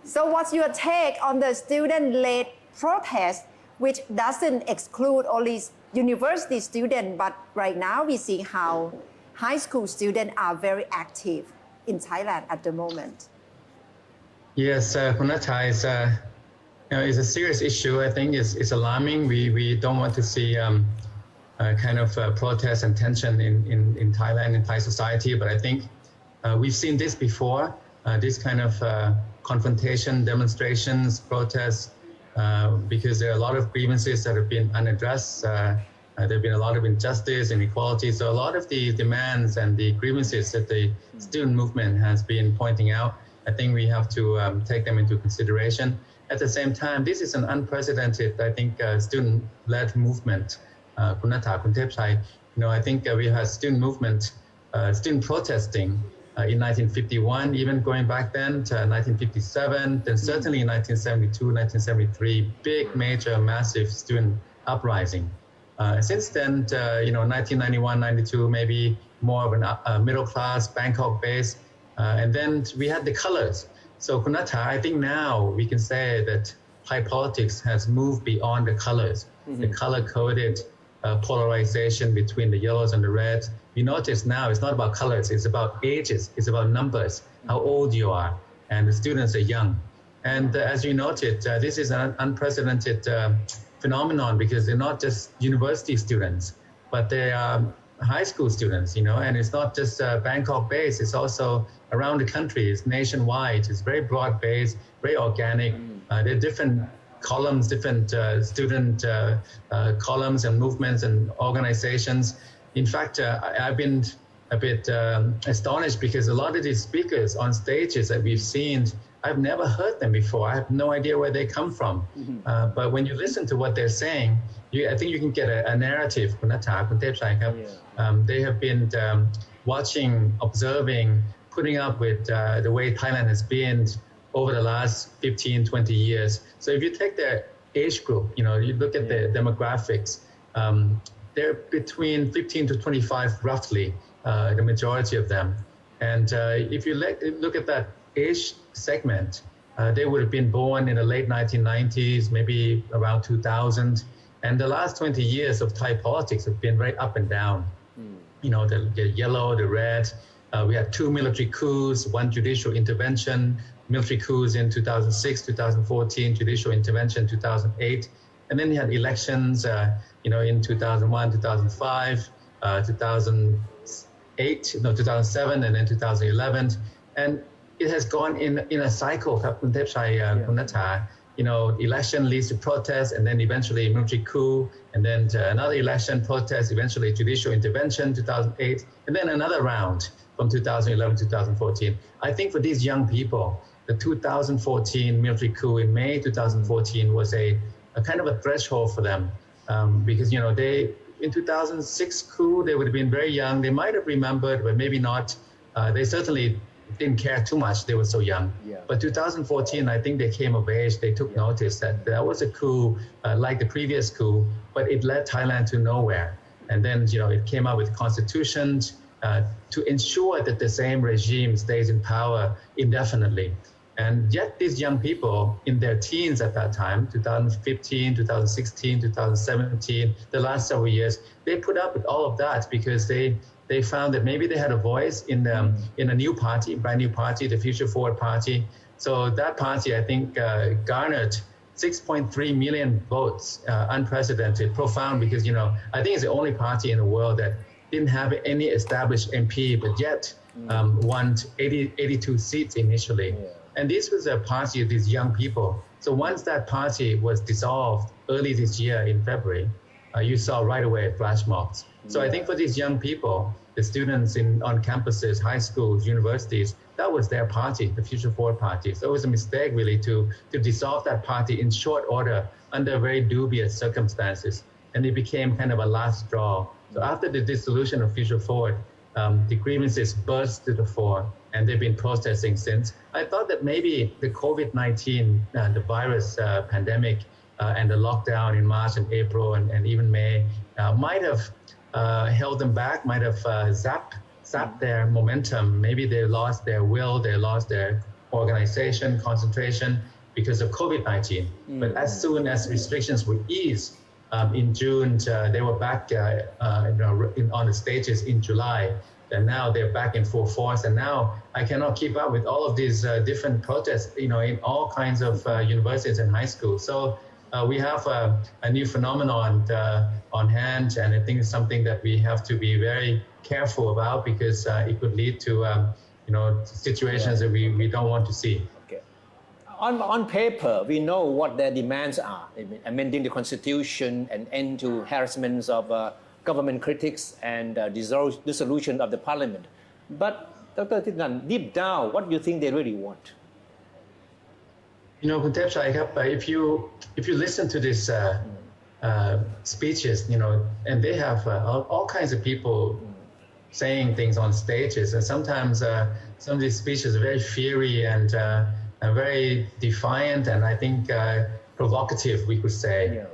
So what's your take on the student-led protest, which doesn't exclude only university students, but right now we see how high school students are very active in Thailand at the moment? Yes, Kunata is a serious issue. I think it's alarming. We don't want to see kind of protest and tension in Thailand, in Thai society. But I think we've seen this before, this kind of confrontation, demonstrations, protests, because there are a lot of grievances that have been unaddressed. There have been a lot of injustice, inequality. So a lot of the demands and the grievances that the student movement has been pointing out, I think we have to take them into consideration. At the same time, this is an unprecedented, I think, student-led movement. Kunata, Kuntepchai, I think we had student movement, student protesting in 1951, even going back then to 1957, then certainly in 1972, 1973, big, major, massive student uprising. Since then, 1991, 92, maybe more of a middle class, Bangkok base, and then we had the colors. So Kunata, I think now we can say that Thai politics has moved beyond the colors, the color-coded polarization between the yellows and the reds. We notice now it's not about colors, it's about ages, it's about numbers, how old you are, and the students are young. And as you noted, this is an unprecedented phenomenon because they're not just university students, but they are high school students, and it's not just Bangkok based, it's also around the country, it's nationwide, it's very broad based, very organic. There are different columns, different student columns and movements and organizations. In fact, I've been a bit astonished because a lot of these speakers on stages that we've seen, I've never heard them before. I have no idea where they come from. But when you listen to what they're saying, I think you can get a narrative. They have been watching, observing, putting up with the way Thailand has been over the last 15, 20 years. So if you take their age group, you look at the demographics, they're between 15 to 25 roughly, the majority of them. And if you look at that age segment, they would have been born in the late 1990s, maybe around 2000. And the last 20 years of Thai politics have been very up and down. The yellow, the red. We had 2 military coups, 1 judicial intervention, military coups in 2006, 2014, judicial intervention 2008. And then you had elections, in 2001, 2005, 2007, and then 2011. And it has gone in a cycle, Kunata. Election leads to protest, and then eventually military coup, and then another election, protest, eventually judicial intervention, 2008, and then another round from 2011 to 2014. I think for these young people, the 2014 military coup in May 2014 was a kind of a threshold for them, because they in 2006 coup they would have been very young. They might have remembered, but maybe not. They certainly didn't care too much. They were so young. But 2014, I think they came of age. They took notice that there was a coup like the previous coup, but it led Thailand to nowhere. And then it came out with constitutions to ensure that the same regime stays in power indefinitely. And yet these young people in their teens at that time, 2015, 2016, 2017, the last several years, they put up with all of that because they found that maybe they had a voice in a new party, brand new party, the Future Forward Party. So that party, I think, garnered 6.3 million votes, unprecedented, profound, because, I think it's the only party in the world that didn't have any established MP, but yet won 82 seats initially. And this was a party of these young people. So once that party was dissolved early this year in February, you saw right away flash mobs. So I think for these young people, the students on campuses, high schools, universities, that was their party, the Future Forward Party. So it was a mistake really to dissolve that party in short order under very dubious circumstances. And it became kind of a last straw. So after the dissolution of Future Forward, the grievances burst to the fore, and they've been protesting since. I thought that maybe the COVID-19, the virus pandemic, and the lockdown in March and April and even May might have held them back, might have zapped their momentum. Maybe they lost their will, they lost their organization, concentration because of COVID-19. But as soon as restrictions were eased in June, they were back on the stages in July. And now they're back in full force. And now I cannot keep up with all of these different protests, in all kinds of universities and high schools. So we have a new phenomenon on hand, and I think it's something that we have to be very careful about because it could lead to situations that we don't want to see. Okay. On paper, we know what their demands are: amending the constitution, and end to harassments of government critics, and dissolution of the parliament. But Dr. Thitinan, deep down, what do you think they really want? Kun Thepchai, if you listen to these speeches, and they have all kinds of people saying things on stages, and sometimes some of these speeches are very fiery and very defiant, and I think provocative, we could say. Yeah.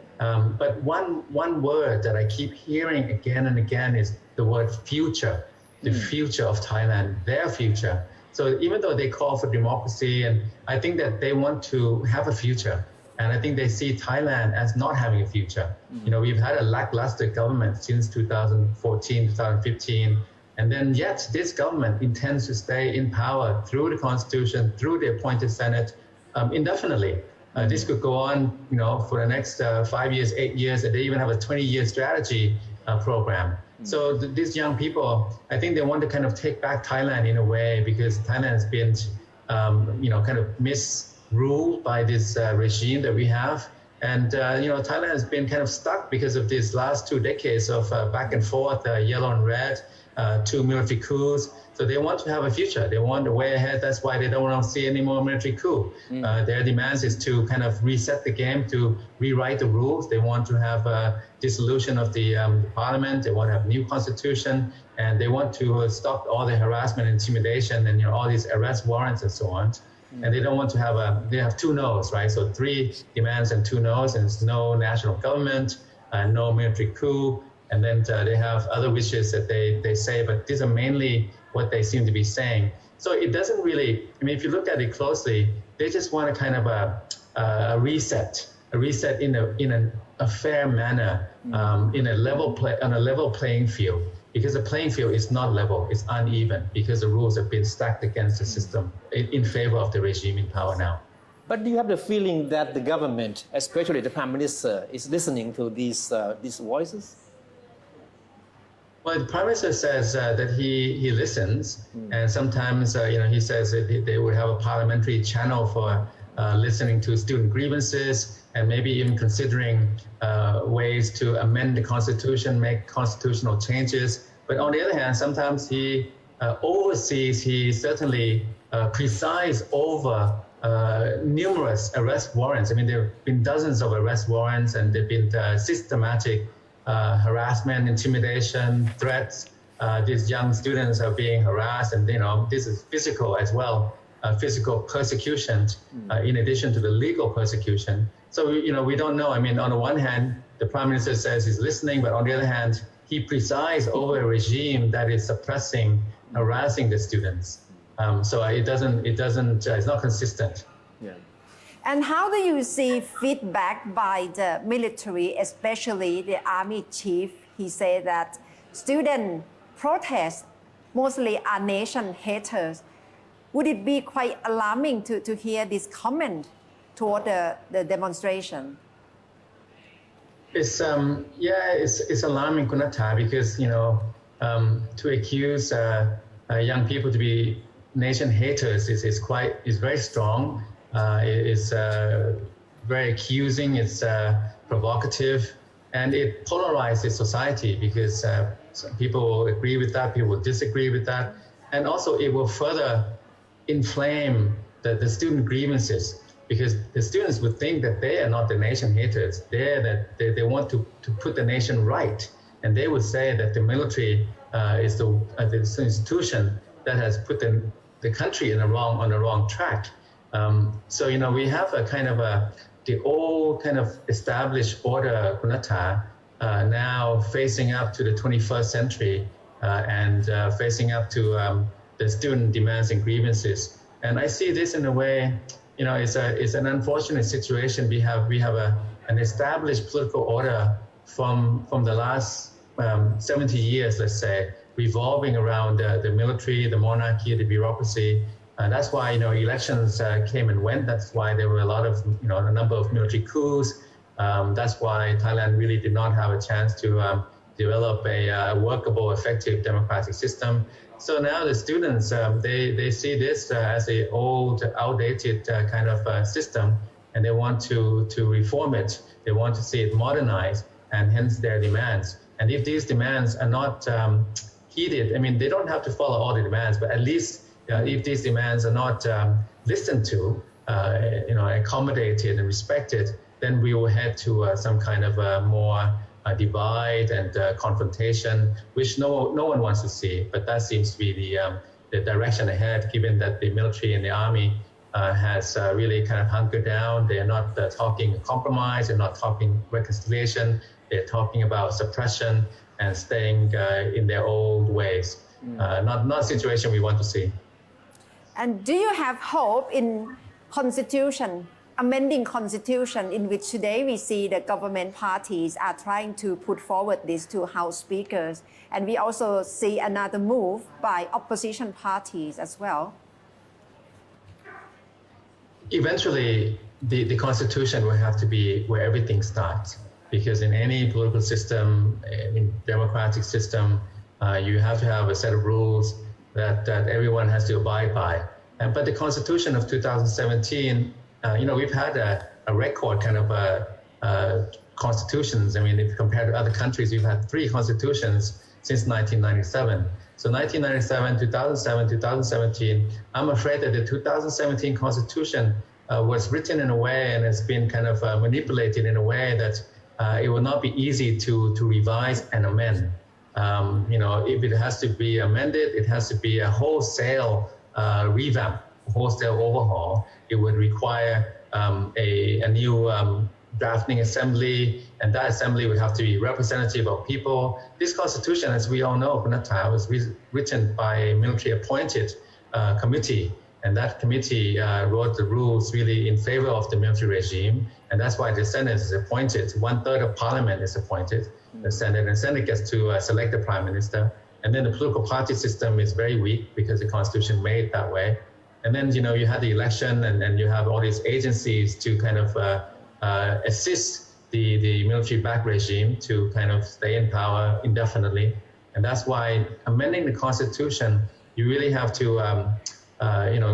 But one word that I keep hearing again and again is the word future, the future of Thailand, their future. So even though they call for democracy, and I think that they want to have a future, and I think they see Thailand as not having a future. We've had a lackluster government since 2014, 2015, and then yet this government intends to stay in power through the constitution, through the appointed Senate, indefinitely. This could go on, for the next 5 years, 8 years, and they even have a 20-year strategy program. So these young people, I think they want to kind of take back Thailand in a way, because Thailand has been, kind of misruled by this regime that we have. And, Thailand has been kind of stuck because of these last 2 decades of back and forth, yellow and red, 2 military coups. So they want to have a future. They want a way ahead. That's why they don't want to see any more military coup. Their demands is to kind of reset the game, to rewrite the rules. They want to have a dissolution of the parliament. They want to have a new constitution, and they want to stop all the harassment, intimidation, and all these arrest warrants and so on. And they don't want to have they have 2 no's, right? So 3 demands and 2 no's, and it's no national government, no military coup, and then they have other wishes that they say, but these are mainly what they seem to be saying. So it doesn't really, if you look at it closely, they just want a kind of a reset in a fair manner, in a level playing field, because the playing field is not level, it's uneven, because the rules have been stacked against the system in favor of the regime in power now. But do you have the feeling that the government, especially the Prime Minister, is listening to these voices? Well, the Prime Minister says that he listens, and sometimes he says that they would have a parliamentary channel for listening to student grievances, and maybe even considering ways to amend the constitution, make constitutional changes. But on the other hand, sometimes he oversees, he certainly presides over numerous arrest warrants. There have been dozens of arrest warrants, and there have been systematic harassment, intimidation, threats. These young students are being harassed, and this is physical as well, physical persecution in addition to the legal persecution. So we don't know. On the one hand, the Prime Minister says he's listening, but on the other hand, he presides over a regime that is suppressing, harassing the students. So it's not consistent. Yeah. And how do you see feedback by the military, especially the army chief? He said that student protests mostly are nation haters. Would it be quite alarming to hear this comment toward the demonstration? It's alarming, Kunatha, because to accuse young people to be nation haters is very strong. It's very accusing. It's provocative, and it polarizes society, because some people will agree with that, people will disagree with that, and also it will further inflame the student grievances, because the students would think that they are not the nation haters. They want to put the nation right, and they would say that the military is the institution that has put the country on the wrong track. So we have a kind of the old kind of established order, Kunatha, now facing up to the 21st century and facing up to the student demands and grievances. And I see this in a way, it's an unfortunate situation. We have an established political order from the last 70 years, let's say, revolving around the military, the monarchy, the bureaucracy. That's why, elections came and went. That's why there were a lot of, a number of military coups. That's why Thailand really did not have a chance to develop a workable, effective democratic system. So now the students, they see this as an old, outdated kind of system, and they want to reform it. They want to see it modernized, and hence their demands. And if these demands are not heeded, I mean, they don't have to follow all the demands, but at least if these demands are not listened to, accommodated and respected, then we will head to some kind of more divide and confrontation, which no one wants to see. But that seems to be the direction ahead, given that the military and the army has really kind of hunkered down. They're not talking compromise, they're not talking reconciliation, they're talking about suppression and staying in their old ways. Not a situation we want to see. And do you have hope in amending constitution, in which today we see the government parties are trying to put forward this to House speakers, and we also see another move by opposition parties as well? Eventually, the constitution will have to be where everything starts, because in any political system, in democratic system, you have to have a set of rules that everyone has to abide by. But the constitution of 2017, we've had a record kind of constitutions. I mean, if compared to other countries, we've had 3 constitutions since 1997. So 1997, 2007, 2017, I'm afraid that the 2017 constitution was written in a way and has been kind of manipulated in a way that it will not be easy to revise and amend. If it has to be amended, it has to be a wholesale revamp, wholesale overhaul. It would require a new drafting assembly, and that assembly would have to be representative of people. This constitution, as we all know, was written by a military-appointed committee, and that committee wrote the rules really in favor of the military regime, and that's why the Senate is appointed. 1/3 of Parliament is appointed, the Senate, and Senate gets to select the Prime Minister. And then the political party system is very weak because the constitution made it that way. And then, you had the election, and you have all these agencies to kind of assist the military-backed regime to kind of stay in power indefinitely. And that's why amending the constitution, you really have to,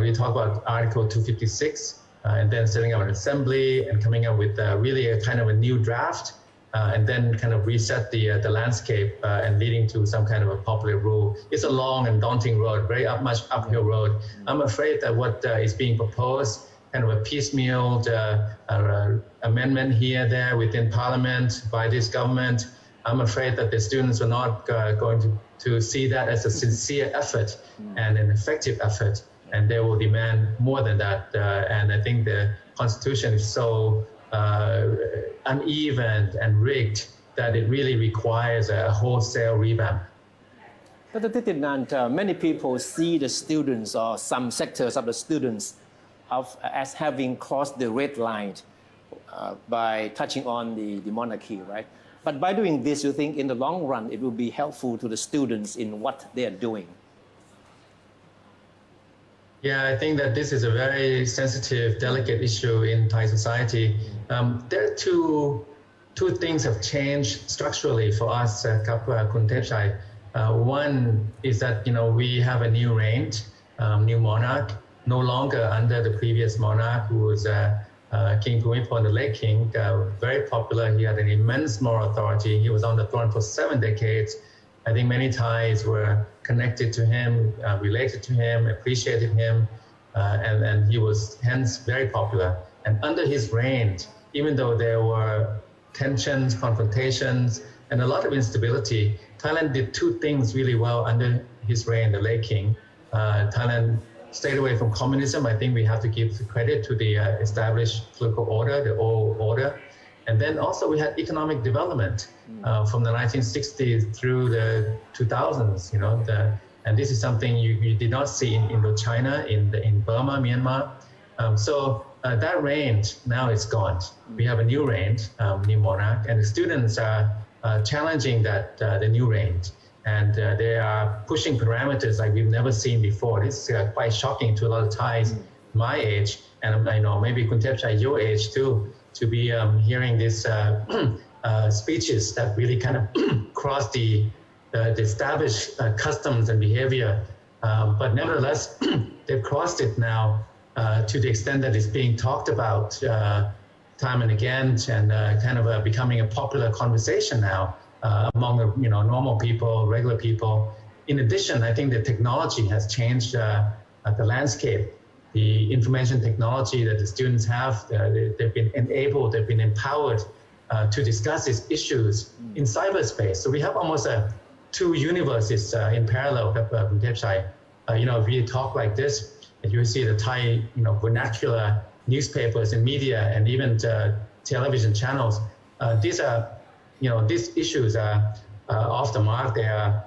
we talk about Article 256, and then setting up an assembly and coming up with really a kind of a new draft, and then kind of reset the landscape and leading to some kind of a popular rule. It's a long and daunting road, very much uphill road. I'm afraid that what is being proposed, kind of a piecemeal amendment here, there within Parliament by this government, I'm afraid that the students are not going to see that as a sincere effort and an effective effort, and they will demand more than that. And I think the Constitution is so uneven and rigged that it really requires a wholesale revamp. Dr. Thitinan, many people see the students or some sectors of the students as having crossed the red line by touching on the monarchy, right? But by doing this, you think in the long run it will be helpful to the students in what they are doing? Yeah, I think that this is a very sensitive, delicate issue in Thai society. There are two things have changed structurally for us, Kun Thepchai. One is that we have a new reign, new monarch, no longer under the previous monarch, who was King Bhumibol, the late king, very popular. He had an immense moral authority. He was on the throne for 7 decades. I think many Thais were connected to him, related to him, appreciated him, and he was hence very popular. And under his reign, even though there were tensions, confrontations, and a lot of instability, Thailand did 2 things really well under his reign, the late king. Thailand stayed away from communism. I think we have to give credit to the established political order, the old order. And then also we had economic development from the 1960s through the 2000s. And this is something you did not see in Indochina, in Burma, Myanmar. So that range now is gone. We have a new range, new monarch, and the students are challenging the new range. And they are pushing parameters like we've never seen before. This is quite shocking to a lot of Thais my age, and I know maybe Kuntepchai your age too, to be hearing these speeches that really kind of cross the established customs and behavior. But nevertheless, they've crossed it now to the extent that it's being talked about time and again, and kind of becoming a popular conversation now among normal people, regular people. In addition, I think the technology has changed the landscape. The information technology that the students have, they've been enabled, they've been empowered to discuss these issues in cyberspace. So we have almost two universes in parallel. If we talk like this, you see the Thai, vernacular newspapers and media and even television channels. These issues are off the mark. They are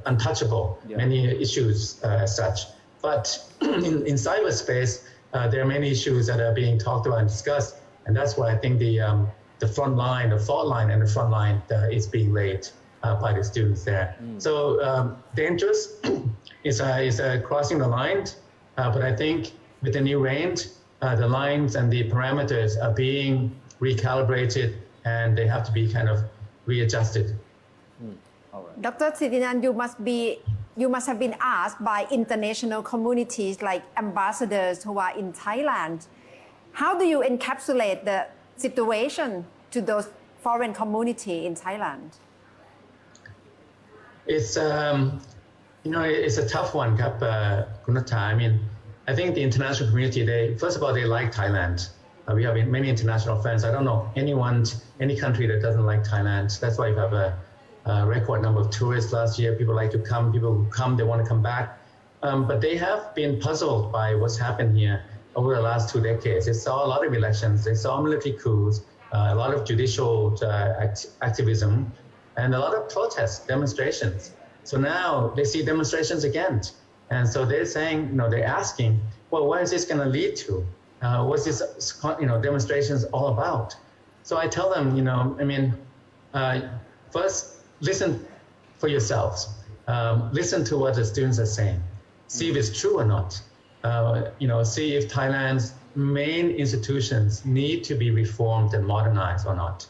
untouchable. Yeah. Many issues as such. But in cyberspace, there are many issues that are being talked about and discussed, and that's why I think the front line, the fault line, and the front line is being laid by the students there. So dangerous is crossing the line, but I think with the new range, the lines and the parameters are being recalibrated, and they have to be kind of readjusted. All right. Dr. Thitinan, you must have been asked by international communities like ambassadors who are in Thailand. How do you encapsulate the situation to those foreign community in Thailand? It's it's a tough one, Kunata. I mean, I think the international community, first of all, they like Thailand. We have many international friends. I don't know any country that doesn't like Thailand. That's why we have a record number of tourists last year. People like to come. People who come, they want to come back. But they have been puzzled by what's happened here over the last 2 decades. They saw a lot of elections. They saw military coups, a lot of judicial activism, and a lot of protests, demonstrations. So now they see demonstrations again. And so they're saying, they're asking, well, what is this going to lead to? What's this, demonstrations all about? So I tell them, first, listen for yourselves. Listen to what the students are saying. See if it's true or not. See if Thailand's main institutions need to be reformed and modernized or not.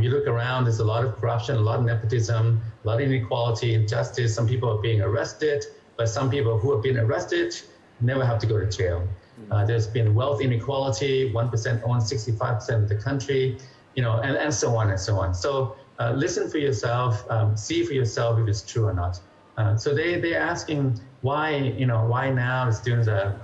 You look around, there's a lot of corruption, a lot of nepotism, a lot of inequality, injustice. Some people are being arrested, but some people who have been arrested never have to go to jail. There's been wealth inequality, 1% owns 65% of the country, and so on and so on. So listen for yourself, see for yourself if it's true or not. So they're asking why now the students are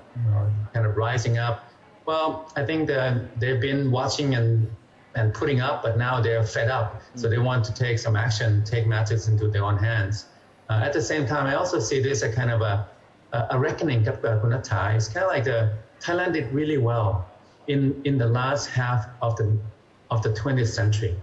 kind of rising up. Well, I think that they've been watching and putting up, but now they're fed up. So they want to take some action, take matters into their own hands. At the same time, I also see this as kind of a reckoning. It's kind of like Thailand did really well in the last half of the 20th century,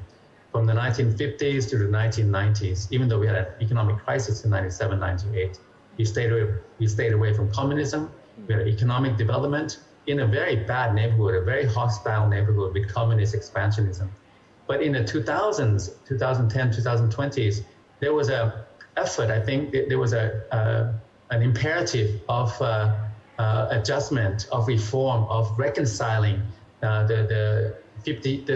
from the 1950s to the 1990s. Even though we had an economic crisis in 97, 98, we stayed away from communism. We had economic development in a very bad neighborhood, a very hostile neighborhood with communist expansionism. But in the 2000s, 2010, 2020s, there was an effort, I think there was an imperative of adjustment, of reform, of reconciling the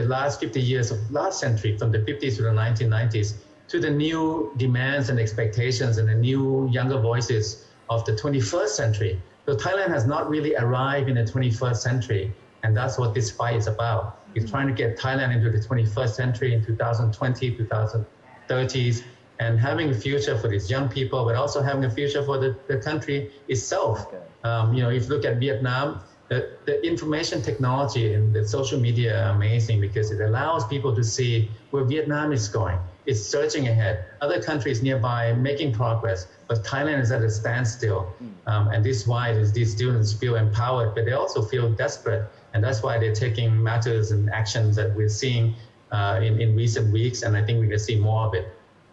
last 50 years of last century, from the 50s to the 1990s, to the new demands and expectations and the new younger voices of the 21st century. So Thailand has not really arrived in the 21st century, and that's what this fight is about. It's trying to get Thailand into the 21st century in 2020, 2030s, and having a future for these young people, but also having a future for the country itself. Okay. If you look at Vietnam, the information technology and the social media are amazing because it allows people to see where Vietnam is going. It's surging ahead. Other countries nearby making progress, but Thailand is at a standstill. And this is why these students feel empowered, but they also feel desperate. And that's why they're taking matters and actions that we're seeing in recent weeks. And I think we're going to see more of it